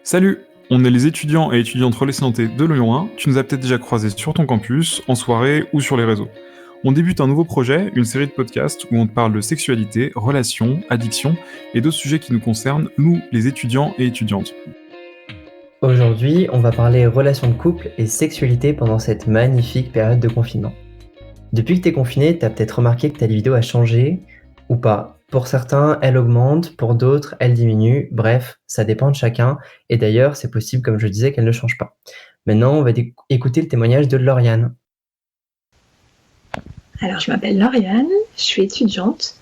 Salut, on est les étudiants et étudiantes Relais Santé de Lyon 1. Tu nous as peut-être déjà croisés sur ton campus, en soirée ou sur les réseaux. On débute un nouveau projet, une série de podcasts où on te parle de sexualité, relations, addiction et d'autres sujets qui nous concernent, nous, les étudiants et étudiantes. Aujourd'hui, on va parler relations de couple et sexualité pendant cette magnifique période de confinement. Depuis que t'es confiné, t'as peut-être remarqué que ta libido a changé ou pas. Pour certains, elle augmente, pour d'autres, elle diminue. Bref, ça dépend de chacun. Et d'ailleurs, c'est possible, comme je disais, qu'elle ne change pas. Maintenant, on va écouter le témoignage de Lauriane. Alors, je m'appelle Lauriane, je suis étudiante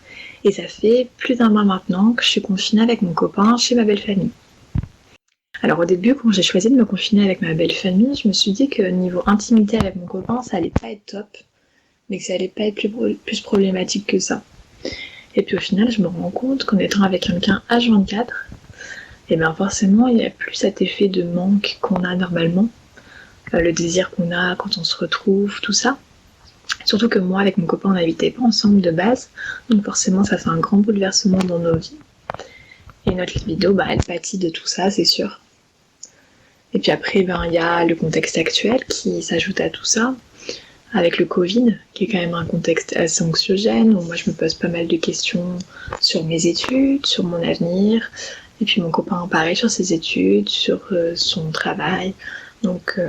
et ça fait plus d'un mois maintenant que je suis confinée avec mon copain chez ma belle famille. Alors au début, quand j'ai choisi de me confiner avec ma belle famille, je me suis dit que niveau intimité avec mon copain, ça allait pas être top, mais que ça allait pas être plus problématique que ça. Et puis au final, je me rends compte qu'en étant avec quelqu'un H24, et bien forcément, il n'y a plus cet effet de manque qu'on a normalement, le désir qu'on a quand on se retrouve, tout ça. Surtout que moi, avec mon copain, on n'habitait pas ensemble de base, donc forcément, ça fait un grand bouleversement dans nos vies. Et notre libido, elle pâtit de tout ça, c'est sûr. Et puis après, il y a le contexte actuel qui s'ajoute à tout ça, avec le Covid, qui est quand même un contexte assez anxiogène, où moi je me pose pas mal de questions sur mes études, sur mon avenir, et puis mon copain pareil sur ses études, sur son travail. Donc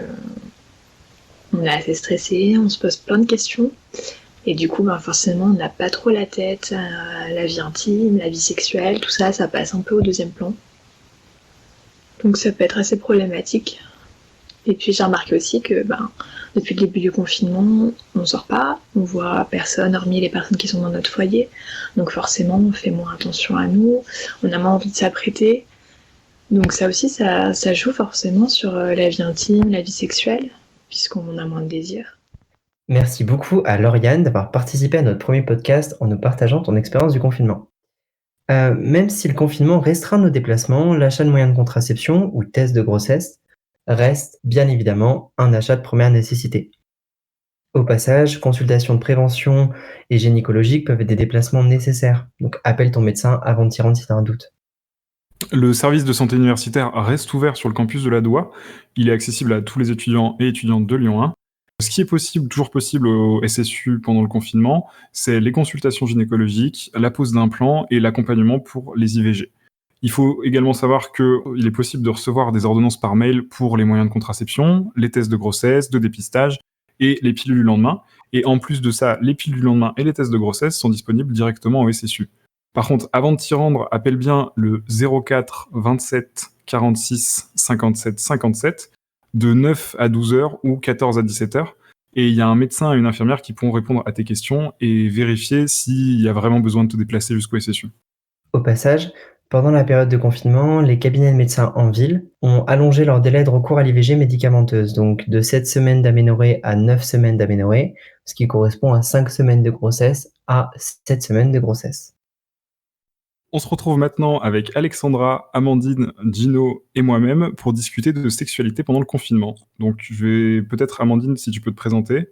on est assez stressé, on se pose plein de questions, et du coup forcément on n'a pas trop la tête à la vie intime, la vie sexuelle, tout ça, ça passe un peu au deuxième plan. Donc ça peut être assez problématique. Et puis j'ai remarqué aussi que depuis le début du confinement, on sort pas, on voit personne hormis les personnes qui sont dans notre foyer. Donc forcément, on fait moins attention à nous, on a moins envie de s'apprêter. Donc ça aussi, ça joue forcément sur la vie intime, la vie sexuelle, puisqu'on a moins de désir. Merci beaucoup à Lauriane d'avoir participé à notre premier podcast en nous partageant ton expérience du confinement. Même si le confinement restreint nos déplacements, l'achat de moyens de contraception ou tests de grossesse reste bien évidemment un achat de première nécessité. Au passage, consultations de prévention et gynécologiques peuvent être des déplacements nécessaires, donc appelle ton médecin avant de t'y rendre si tu as un doute. Le service de santé universitaire reste ouvert sur le campus de la DOA. Il est accessible à tous les étudiants et étudiantes de Lyon 1. Ce qui est possible, toujours possible au SSU pendant le confinement, c'est les consultations gynécologiques, la pose d'implants et l'accompagnement pour les IVG. Il faut également savoir qu'il est possible de recevoir des ordonnances par mail pour les moyens de contraception, les tests de grossesse, de dépistage et les pilules du lendemain. Et en plus de ça, les pilules du lendemain et les tests de grossesse sont disponibles directement au SSU. Par contre, avant de t'y rendre, appelle bien le 04 27 46 57 57 de 9 à 12 heures ou 14 à 17 heures. Et il y a un médecin et une infirmière qui pourront répondre à tes questions et vérifier s'il y a vraiment besoin de te déplacer jusqu'au SSU. Au passage, pendant la période de confinement, les cabinets de médecins en ville ont allongé leur délai de recours à l'IVG médicamenteuse, donc de 7 semaines d'aménorrhée à 9 semaines d'aménorrhée, ce qui correspond à 5 semaines de grossesse à 7 semaines de grossesse. On se retrouve maintenant avec Alexandra, Amandine, Gino et moi-même pour discuter de sexualité pendant le confinement. Donc je vais peut-être, Amandine, si tu peux te présenter.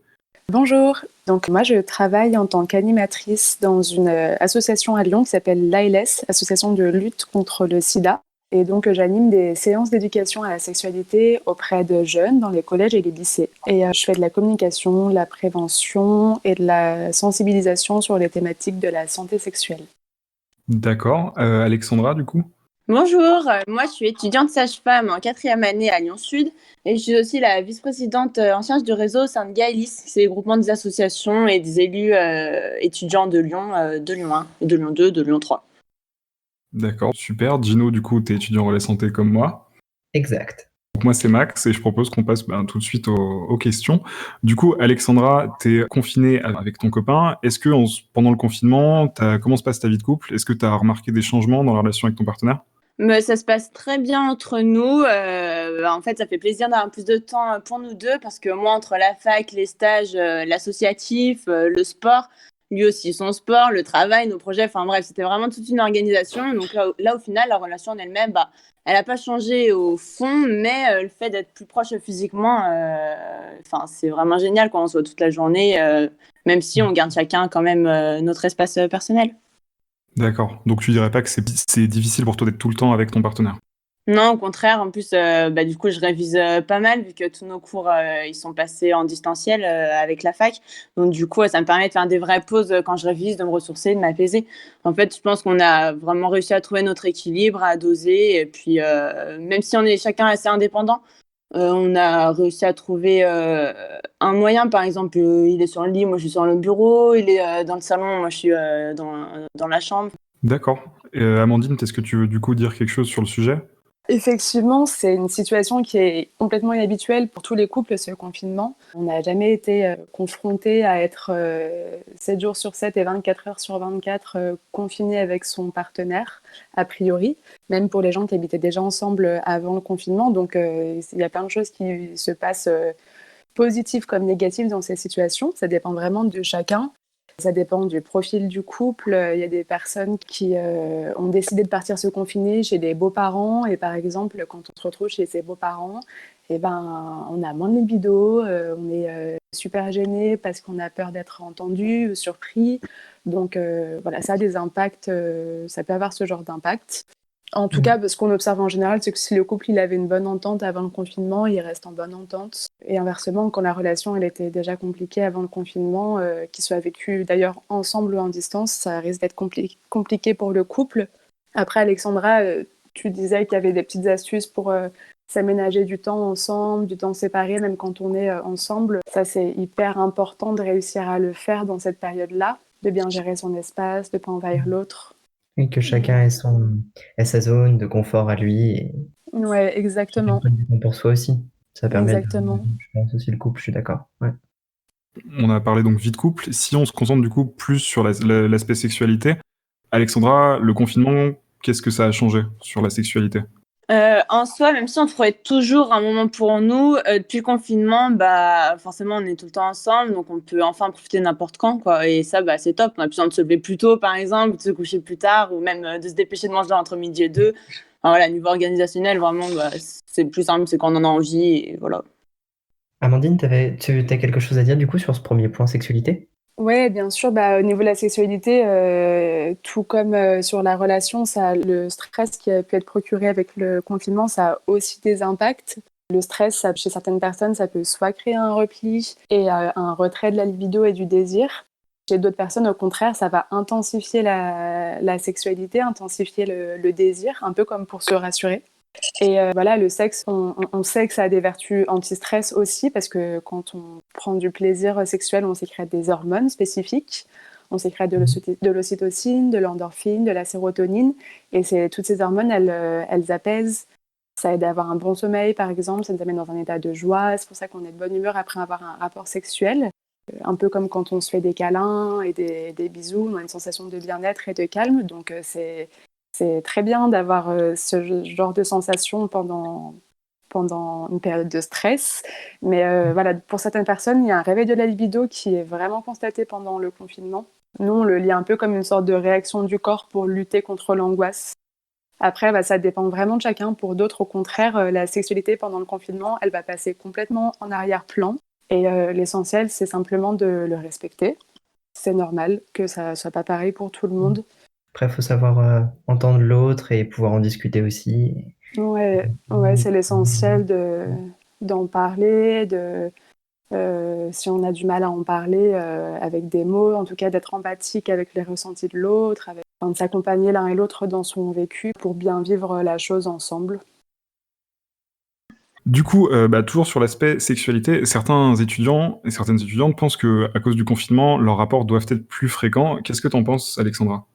Bonjour, donc moi je travaille en tant qu'animatrice dans une association à Lyon qui s'appelle l'ALS, Association de lutte contre le sida. Et donc j'anime des séances d'éducation à la sexualité auprès de jeunes dans les collèges et les lycées. Et je fais de la communication, de la prévention et de la sensibilisation sur les thématiques de la santé sexuelle. D'accord. Alexandra, du coup? Bonjour, moi je suis étudiante sage-femme en 4e année à Lyon Sud et je suis aussi la vice-présidente en charge du réseau au sein de GAELIS, c'est le groupement des associations et des élus étudiants de Lyon 1, de Lyon 2, de Lyon 3. D'accord, super. Gino, du coup, t'es étudiant en relais santé comme moi. Exact. Donc moi, c'est Max et je propose qu'on passe tout de suite aux questions. Du coup, Alexandra, t'es confinée avec ton copain. Est-ce que pendant le confinement, comment se passe ta vie de couple? Est-ce que t'as remarqué des changements dans la relation avec ton partenaire? Mais ça se passe très bien entre nous. En fait, ça fait plaisir d'avoir plus de temps pour nous deux parce que moi, entre la fac, les stages, l'associatif, le sport, lui aussi son sport, le travail, nos projets, enfin bref, c'était vraiment toute une organisation. Donc là au final, la relation en elle-même, elle n'a pas changé au fond, mais le fait d'être plus proche physiquement, c'est vraiment génial quand on se voit toute la journée, même si on garde chacun quand même notre espace personnel. D'accord. Donc tu dirais pas que c'est difficile pour toi d'être tout le temps avec ton partenaire? Non, au contraire. En plus, du coup, je révise pas mal vu que tous nos cours, ils sont passés en distanciel avec la fac. Donc, du coup, ça me permet de faire des vraies pauses quand je révise, de me ressourcer, de m'apaiser. En fait, je pense qu'on a vraiment réussi à trouver notre équilibre, à doser. Et puis, même si on est chacun assez indépendant, on a réussi à trouver un moyen. Par exemple, il est sur le lit, moi je suis sur le bureau. Il est dans le salon, moi je suis dans la chambre. D'accord. Amandine, est-ce que tu veux du coup dire quelque chose sur le sujet? Effectivement, c'est une situation qui est complètement inhabituelle pour tous les couples, ce confinement. On n'a jamais été confronté à être 7 jours sur 7 et 24 heures sur 24 confiné avec son partenaire, a priori, même pour les gens qui habitaient déjà ensemble avant le confinement. Donc, il y a plein de choses qui se passent positives comme négatives dans ces situations. Ça dépend vraiment de chacun. Ça dépend du profil du couple. Il y a des personnes qui ont décidé de partir se confiner chez des beaux-parents. Et par exemple, quand on se retrouve chez ses beaux-parents, eh ben, on a moins de libido, on est super gêné parce qu'on a peur d'être entendu, surpris. Donc voilà, ça a des impacts, ça peut avoir ce genre d'impact. En tout cas, ce qu'on observe en général, c'est que si le couple il avait une bonne entente avant le confinement, il reste en bonne entente. Et inversement, quand la relation elle était déjà compliquée avant le confinement, qu'il soit vécu d'ailleurs ensemble ou en distance, ça risque d'être compliqué pour le couple. Après, Alexandra, tu disais qu'il y avait des petites astuces pour s'aménager du temps ensemble, du temps séparé, même quand on est ensemble. Ça, c'est hyper important de réussir à le faire dans cette période-là, de bien gérer son espace, de ne pas envahir l'autre. Et que chacun ait sa zone de confort à lui et Ouais, chacun exactement. prenne du temps pour soi aussi. Ça permet Exactement. je pense aussi le couple, je suis d'accord. Ouais. On a parlé donc vie de couple. Si on se concentre du coup plus sur l'aspect sexualité, Alexandra, le confinement, qu'est-ce que ça a changé sur la sexualité? En soi, même si on trouvait toujours un moment pour nous, depuis le confinement, forcément, on est tout le temps ensemble, donc on peut enfin profiter n'importe quand, quoi. Et ça, c'est top. On a besoin de se lever plus tôt, par exemple, de se coucher plus tard, ou même de se dépêcher de manger entre midi et deux. Enfin, voilà, niveau organisationnel, vraiment, c'est plus simple, c'est quand on en a envie, et voilà. Amandine, tu as quelque chose à dire du coup sur ce premier point sexualité? Oui, bien sûr. Au niveau de la sexualité, tout comme sur la relation, le stress qui a pu être procuré avec le confinement, ça a aussi des impacts. Le stress, chez certaines personnes, ça peut soit créer un repli et un retrait de la libido et du désir. Chez d'autres personnes, au contraire, ça va intensifier la sexualité, intensifier le désir, un peu comme pour se rassurer. Et voilà, le sexe, on sait que ça a des vertus anti-stress aussi, parce que quand on prend du plaisir sexuel, on sécrète des hormones spécifiques. On sécrète de l'ocytocine, de l'endorphine, de la sérotonine. Et toutes ces hormones, elles apaisent. Ça aide à avoir un bon sommeil, par exemple. Ça nous amène dans un état de joie. C'est pour ça qu'on est de bonne humeur après avoir un rapport sexuel. Un peu comme quand on se fait des câlins et des bisous. On a une sensation de bien-être et de calme. Donc, c'est très bien d'avoir ce genre de sensation pendant une période de stress. Mais voilà, pour certaines personnes, il y a un réveil de la libido qui est vraiment constaté pendant le confinement. Nous, on le lit un peu comme une sorte de réaction du corps pour lutter contre l'angoisse. Après, ça dépend vraiment de chacun. Pour d'autres, au contraire, la sexualité pendant le confinement, elle va passer complètement en arrière-plan. Et l'essentiel, c'est simplement de le respecter. C'est normal que ça soit pas pareil pour tout le monde. Après, il faut savoir entendre l'autre et pouvoir en discuter aussi. Ouais, c'est l'essentiel d'en parler, si on a du mal à en parler avec des mots, en tout cas d'être empathique avec les ressentis de l'autre, de s'accompagner l'un et l'autre dans son vécu pour bien vivre la chose ensemble. Du coup, toujours sur l'aspect sexualité, certains étudiants et certaines étudiantes pensent que, à cause du confinement, leurs rapports doivent être plus fréquents. Qu'est-ce que t'en penses, Alexandra?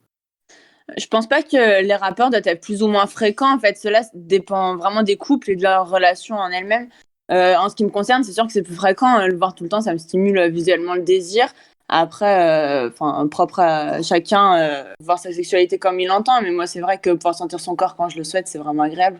Je pense pas que les rapports doivent être plus ou moins fréquents. En fait, cela dépend vraiment des couples et de leur relation en elles-mêmes. En ce qui me concerne, c'est sûr que c'est plus fréquent. Le voir tout le temps, ça me stimule visuellement le désir. Après, propre à chacun, voir sa sexualité comme il l'entend. Mais moi, c'est vrai que pouvoir sentir son corps quand je le souhaite, c'est vraiment agréable.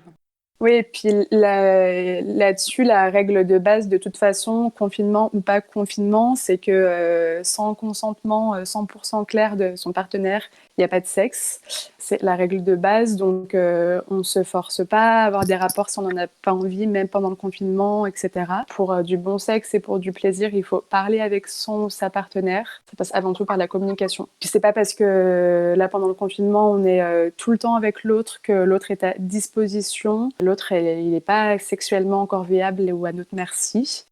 Oui, et puis là-dessus, la règle de base, de toute façon, confinement ou pas confinement, c'est que sans consentement 100% clair de son partenaire Il n'y a pas de sexe, c'est la règle de base, donc on ne se force pas à avoir des rapports si on n'en a pas envie, même pendant le confinement, etc. Pour du bon sexe et pour du plaisir, il faut parler avec son ou sa partenaire. Ça passe avant tout par la communication. Puis c'est pas parce que là, pendant le confinement, on est tout le temps avec l'autre que l'autre est à disposition. L'autre, il n'est pas sexuellement encore viable ou à notre merci.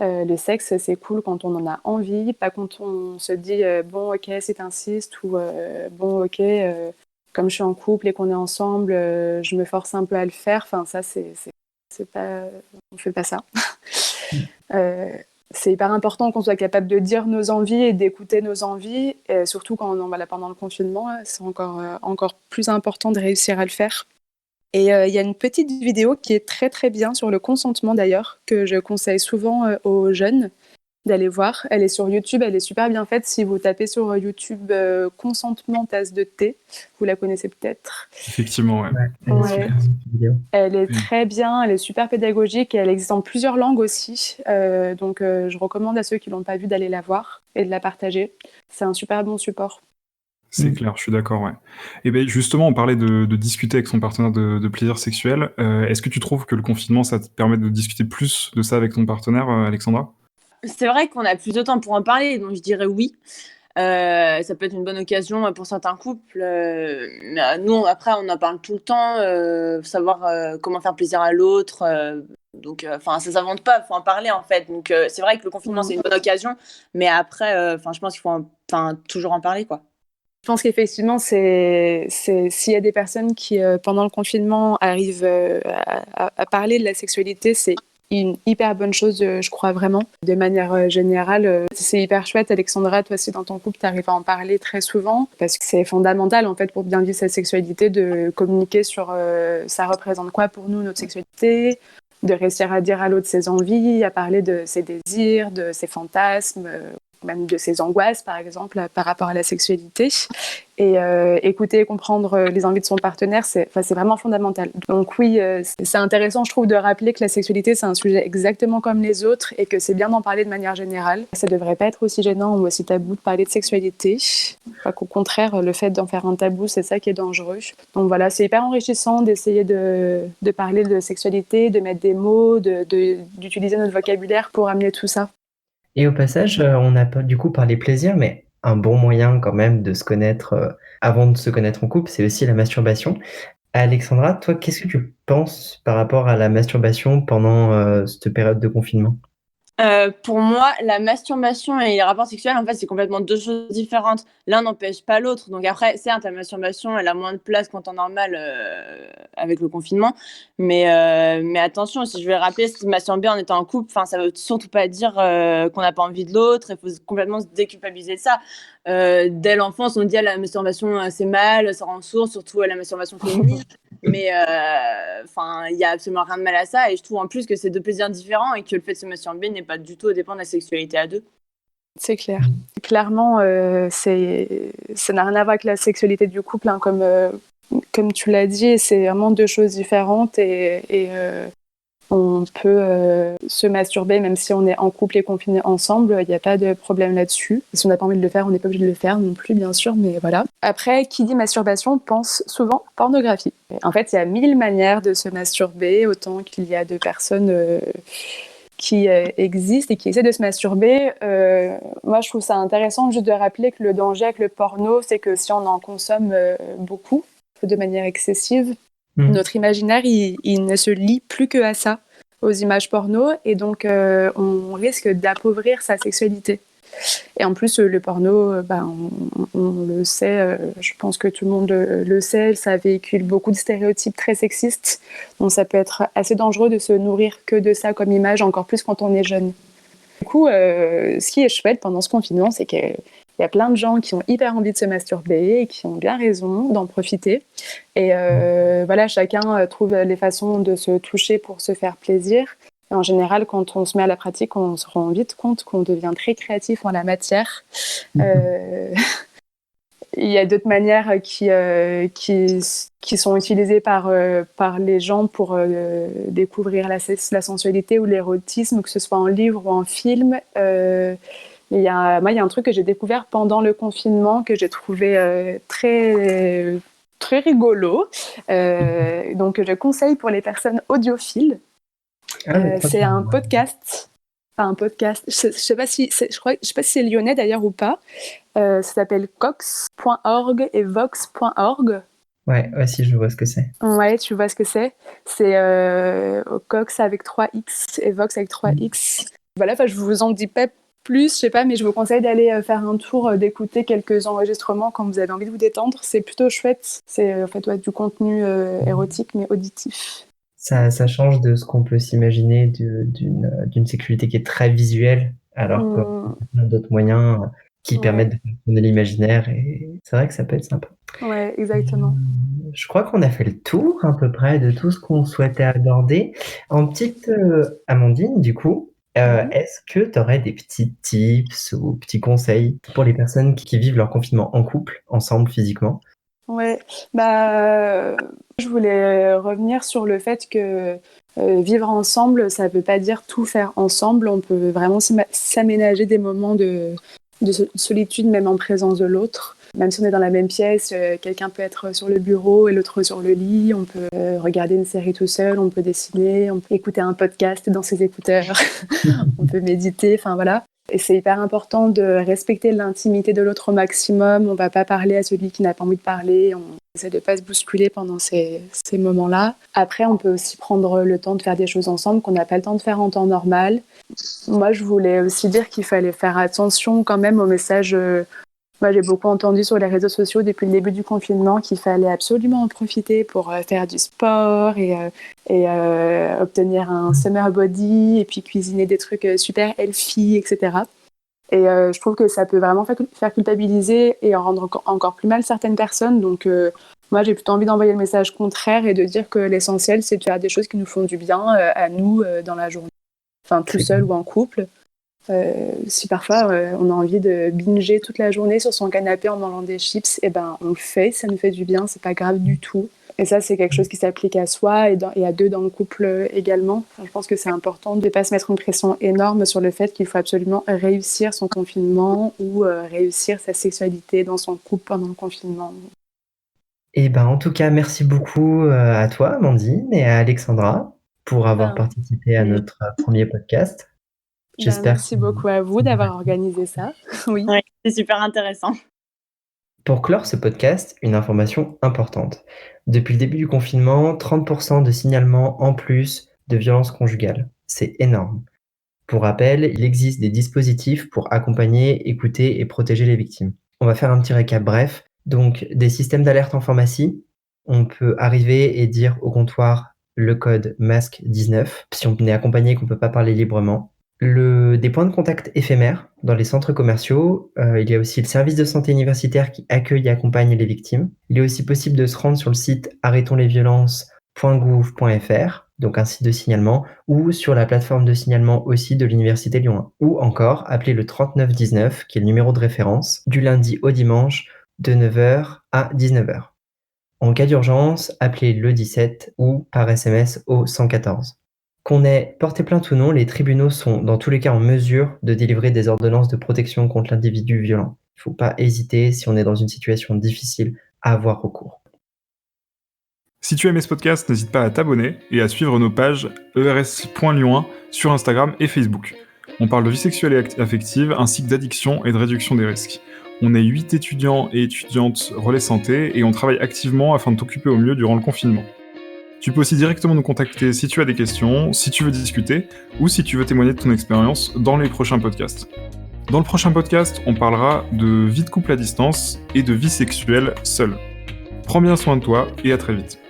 Le sexe, c'est cool quand on en a envie, pas quand on se dit bon, ok, si t'insistes, ou bon, ok, comme je suis en couple et qu'on est ensemble, je me force un peu à le faire. Enfin, ça, c'est pas, on fait pas ça. C'est hyper important qu'on soit capable de dire nos envies et d'écouter nos envies, et surtout quand pendant le confinement, c'est encore plus important de réussir à le faire. Et il y a une petite vidéo qui est très très bien sur le consentement d'ailleurs, que je conseille souvent aux jeunes d'aller voir. Elle est sur YouTube, elle est super bien faite. Si vous tapez sur YouTube consentement tasse de thé, vous la connaissez peut-être. Effectivement, ouais. Ouais, elle est très bien, elle est super pédagogique et elle existe en plusieurs langues aussi. Donc je recommande à ceux qui ne l'ont pas vue d'aller la voir et de la partager. C'est un super bon support. C'est clair, je suis d'accord, ouais. Et ben justement, on parlait de discuter avec son partenaire de plaisir sexuel. Est-ce que tu trouves que le confinement, ça te permet de discuter plus de ça avec ton partenaire, Alexandra? C'est vrai qu'on a plus de temps pour en parler, donc je dirais oui. Ça peut être une bonne occasion pour certains couples. Nous, après, on en parle tout le temps, savoir comment faire plaisir à l'autre. Donc, ça s'invente pas, il faut en parler en fait. Donc, c'est vrai que le confinement, c'est une bonne occasion, mais après, je pense qu'il faut toujours en parler, quoi. Je pense qu'effectivement, s'il y a des personnes qui, pendant le confinement, arrivent à parler de la sexualité, c'est une hyper bonne chose, je crois vraiment. De manière générale, c'est hyper chouette. Alexandra, toi aussi, dans ton couple, tu arrives à en parler très souvent parce que c'est fondamental, en fait, pour bien vivre sa sexualité, de communiquer sur ça représente quoi pour nous, notre sexualité, de réussir à dire à l'autre ses envies, à parler de ses désirs, de ses fantasmes, même de ses angoisses, par exemple, par rapport à la sexualité. Et écouter et comprendre les envies de son partenaire, c'est vraiment fondamental. Donc oui, c'est intéressant, je trouve, de rappeler que la sexualité, c'est un sujet exactement comme les autres et que c'est bien d'en parler de manière générale. Ça ne devrait pas être aussi gênant ou aussi tabou de parler de sexualité. Enfin, qu'au contraire, le fait d'en faire un tabou, c'est ça qui est dangereux. Donc voilà, c'est hyper enrichissant d'essayer de parler de sexualité, de mettre des mots, d'utiliser notre vocabulaire pour amener tout ça. Et au passage, on a du coup parlé plaisir, mais un bon moyen quand même de se connaître avant de se connaître en couple, c'est aussi la masturbation. Alexandra, toi, qu'est-ce que tu penses par rapport à la masturbation pendant cette période de confinement? Pour moi, la masturbation et les rapports sexuels, en fait, c'est complètement deux choses différentes. L'un n'empêche pas l'autre. Donc après, certes, la masturbation, elle a moins de place qu'en temps normal avec le confinement. Mais attention, si je vais rappeler, se masturber en étant en couple, ça veut surtout pas dire qu'on n'a pas envie de l'autre. Il faut complètement se déculpabiliser de ça. Dès l'enfance, on dit la masturbation, c'est mal, ça rend sourd, surtout la masturbation féminine. Mais il y a absolument rien de mal à ça, et je trouve en plus que c'est deux plaisirs différents et que le fait de se masturber n'est pas du tout au dépend de la sexualité à deux. C'est clair. Clairement, ça n'a rien à voir avec la sexualité du couple, hein, comme tu l'as dit, c'est vraiment deux choses différentes et on peut se masturber même si on est en couple et confiné ensemble, il n'y a pas de problème là-dessus. Si on n'a pas envie de le faire, on n'est pas obligé de le faire non plus, bien sûr, mais voilà. Après, qui dit masturbation pense souvent pornographie. En fait, il y a 1000 manières de se masturber, autant qu'il y a de personnes qui existent et qui essaient de se masturber. Moi, je trouve ça intéressant juste de rappeler que le danger avec le porno, c'est que si on en consomme beaucoup, de manière excessive, notre imaginaire, il ne se lie plus que à ça, aux images porno, et donc on risque d'appauvrir sa sexualité. Et en plus, le porno, on le sait, je pense que tout le monde le sait, ça véhicule beaucoup de stéréotypes très sexistes, donc ça peut être assez dangereux de se nourrir que de ça comme image, encore plus quand on est jeune. Du coup, ce qui est chouette pendant ce confinement, c'est qu'il y a plein de gens qui ont hyper envie de se masturber et qui ont bien raison d'en profiter. Et voilà, chacun trouve les façons de se toucher pour se faire plaisir. Et en général, quand on se met à la pratique, on se rend vite compte qu'on devient très créatif en la matière. Il y a d'autres manières qui sont utilisées par les gens pour découvrir la sensualité ou l'érotisme, que ce soit en livre ou en film. Mais moi, il y a un truc que j'ai découvert pendant le confinement que j'ai trouvé très, très rigolo. Donc, je conseille pour les personnes audiophiles. C'est un podcast. Enfin, un podcast. Je sais pas si c'est lyonnais d'ailleurs ou pas. Ça s'appelle cox.org et vox.org. Ouais, si je vois ce que c'est. Ouais, tu vois ce que c'est. C'est Cox avec 3X et Vox avec 3X. Voilà, je vous en dis pas plus, je sais pas, mais je vous conseille d'aller faire un tour, d'écouter quelques enregistrements quand vous avez envie de vous détendre. C'est plutôt chouette. C'est en fait du contenu érotique, mais auditif. Ça change de ce qu'on peut s'imaginer d'une sexualité qui est très visuelle, alors qu'il y a d'autres moyens qui permettent de fonctionner l'imaginaire, et c'est vrai que ça peut être sympa. Ouais, exactement. Je crois qu'on a fait le tour à peu près de tout ce qu'on souhaitait aborder. En petite Amandine, du coup, est-ce que tu aurais des petits tips ou petits conseils pour les personnes qui vivent leur confinement en couple, ensemble, physiquement? Ouais, je voulais revenir sur le fait que vivre ensemble, ça ne veut pas dire tout faire ensemble. On peut vraiment s'aménager des moments de solitude, même en présence de l'autre. Même si on est dans la même pièce, quelqu'un peut être sur le bureau et l'autre sur le lit. On peut regarder une série tout seul, on peut dessiner, on peut écouter un podcast dans ses écouteurs, on peut méditer, enfin voilà. Et c'est hyper important de respecter l'intimité de l'autre au maximum. On ne va pas parler à celui qui n'a pas envie de parler. On essaie de ne pas se bousculer pendant ces moments-là. Après, on peut aussi prendre le temps de faire des choses ensemble qu'on n'a pas le temps de faire en temps normal. Moi, je voulais aussi dire qu'il fallait faire attention quand même aux messages. Moi, j'ai beaucoup entendu sur les réseaux sociaux depuis le début du confinement qu'il fallait absolument en profiter pour faire du sport et obtenir un summer body et puis cuisiner des trucs super healthy, etc. Et je trouve que ça peut vraiment faire culpabiliser et en rendre encore plus mal certaines personnes. Donc, moi, j'ai plutôt envie d'envoyer le message contraire et de dire que l'essentiel, c'est de faire des choses qui nous font du bien à nous dans la journée. Enfin, tout seul ou en couple. Si parfois on a envie de binger toute la journée sur son canapé en mangeant des chips, on le fait, ça nous fait du bien, c'est pas grave du tout. Et ça, c'est quelque chose qui s'applique à soi et à deux dans le couple également. Enfin, je pense que c'est important de ne pas se mettre une pression énorme sur le fait qu'il faut absolument réussir son confinement ou réussir sa sexualité dans son couple pendant le confinement. Et en tout cas, merci beaucoup à toi, Amandine, et à Alexandra pour avoir participé à notre premier podcast. Merci beaucoup à vous d'avoir organisé ça. Oui, c'est super intéressant. Pour clore ce podcast, une information importante. Depuis le début du confinement, 30% de signalements en plus de violences conjugales. C'est énorme. Pour rappel, il existe des dispositifs pour accompagner, écouter et protéger les victimes. On va faire un petit récap bref. Donc, des systèmes d'alerte en pharmacie. On peut arriver et dire au comptoir le code masque 19 si on est accompagné et qu'on ne peut pas parler librement. Des points de contact éphémères dans les centres commerciaux. Il y a aussi le service de santé universitaire qui accueille et accompagne les victimes. Il est aussi possible de se rendre sur le site arrêtonslesviolences.gouv.fr, donc un site de signalement, ou sur la plateforme de signalement aussi de l'Université Lyon 1. Ou encore appeler le 3919, qui est le numéro de référence, du lundi au dimanche, de 9h à 19h. En cas d'urgence, appelez le 17 ou par SMS au 114. Qu'on ait porté plainte ou non, les tribunaux sont dans tous les cas en mesure de délivrer des ordonnances de protection contre l'individu violent. Il ne faut pas hésiter, si on est dans une situation difficile, à avoir recours. Si tu as aimé ce podcast, n'hésite pas à t'abonner et à suivre nos pages ers.lyon1 sur Instagram et Facebook. On parle de vie sexuelle et affective, ainsi que d'addiction et de réduction des risques. On est 8 étudiants et étudiantes relais santé et on travaille activement afin de t'occuper au mieux durant le confinement. Tu peux aussi directement nous contacter si tu as des questions, si tu veux discuter, ou si tu veux témoigner de ton expérience dans les prochains podcasts. Dans le prochain podcast, on parlera de vie de couple à distance et de vie sexuelle seule. Prends bien soin de toi et à très vite.